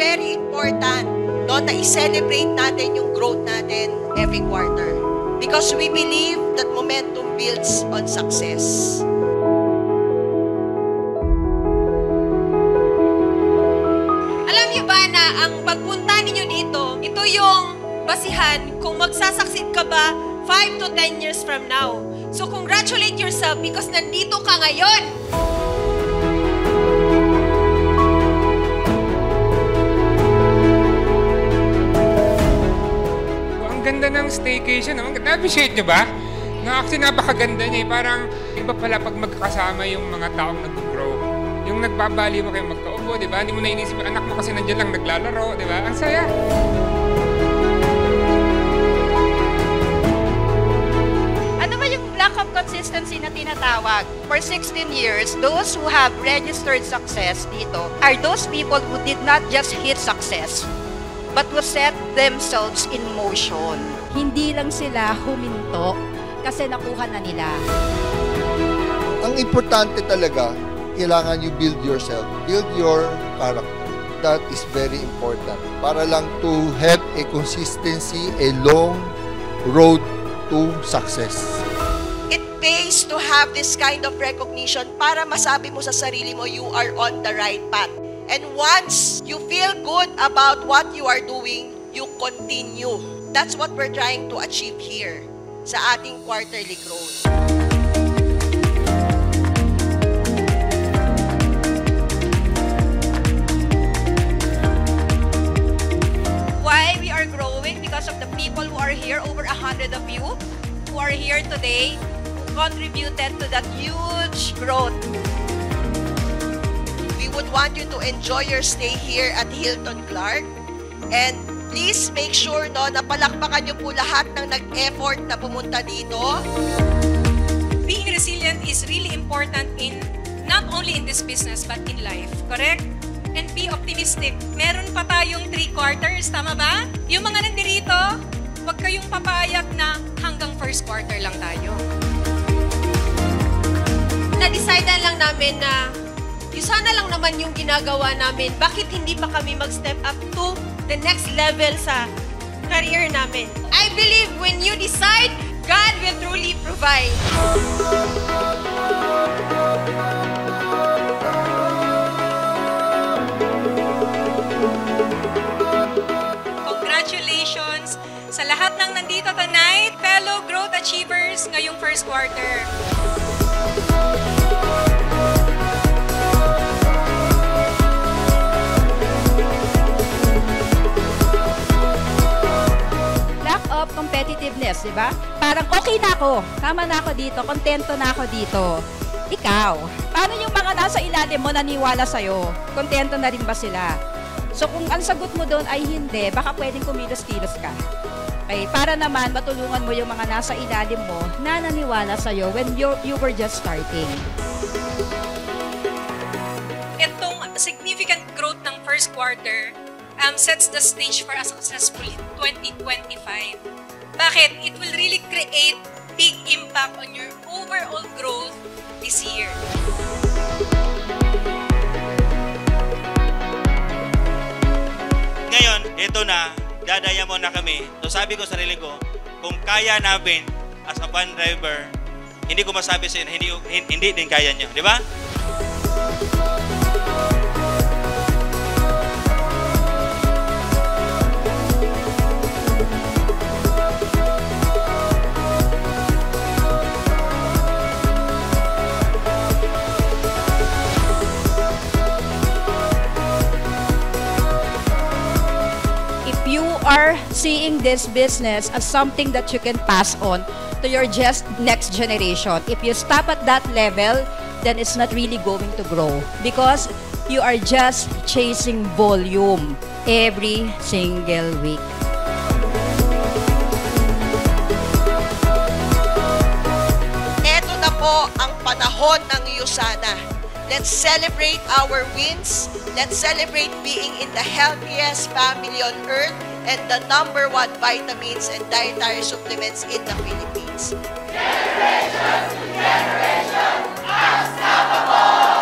very important, no, na i-celebrate natin yung growth natin every quarter. Because we believe that momentum builds on success. Alam niyo ba na ang pagpunta ninyo dito, ito yung basihan kung magsasucceed ka ba 5 to 10 years from now. So congratulate yourself because nandito ka ngayon. Ang ganda ng staycation. Na-appreciate nyo ba? Actually, napakaganda niya. Parang iba pala pag magkakasama yung mga taong nag-grow. Yung nagbabali mo kayo magkaupo, di ba? Hindi mo na inisip yung anak mo kasi nandiyan lang naglalaro, di ba? Ang saya. Ano ba yung lack of consistency na tinatawag? For 16 years, those who have registered success dito are those people who did not just hit success, but who set themselves in motion. Hindi lang sila huminto kasi nakuha na nila. Ang importante talaga, kailangan you build yourself, build your character. That is very important. Para lang to have a consistency, a long road to success. It pays to have this kind of recognition para masabi mo sa sarili mo, you are on the right path. And once you feel good about what you are doing, you continue. That's what we're trying to achieve here sa ating quarterly growth. Why we are growing? Because of the people who are here, over 100 of you who are here today, who contributed to that huge growth. We would want you to enjoy your stay here at Hilton Clark. And please make sure, no, na palakpakan niyo po lahat ng nag-effort na pumunta dito. Being resilient is really important in not only in this business but in life, correct? And be optimistic. Meron pa tayong 3 quarters, tama ba? Yung mga nandirito, huwag kayong papayag na hanggang first quarter lang tayo. Na-decidean lang namin na sana lang naman yung ginagawa namin. Bakit hindi pa kami mag-step up to the next level sa career namin? I believe when you decide, God will truly provide. Congratulations sa lahat ng nandito tonight, fellow growth achievers ngayong first quarter. Of competitiveness, di ba? Parang okay na ako, tama na ako dito, kontento na ako dito. Ikaw, paano yung mga nasa ilalim mo naniwala sa'yo? Kontento na rin ba sila? So kung ang sagot mo doon ay hindi, baka pwedeng kumilos-kilos ka. Okay, para naman matulungan mo yung mga nasa ilalim mo na naniwala sa'yo when you were just starting. Itong significant growth ng first quarter sets the stage for a successful 2025. Bakit? It will really create big impact on your overall growth this year. Ngayon, ito na, dadaya mo na kami. So sabi ko sa sarili ko, kung kaya namin as a van driver, hindi ko masabi sa inyo, hindi din kaya nyo. Di ba? Are seeing this business as something that you can pass on to your just next generation. If you stop at that level, then it's not really going to grow because you are just chasing volume every single week. Eto na po ang panahon ng Yusana. Let's celebrate our wins. Let's celebrate being in the healthiest family on earth and the #1 vitamins and dietary supplements in the Philippines. Generation to generation, unstoppable!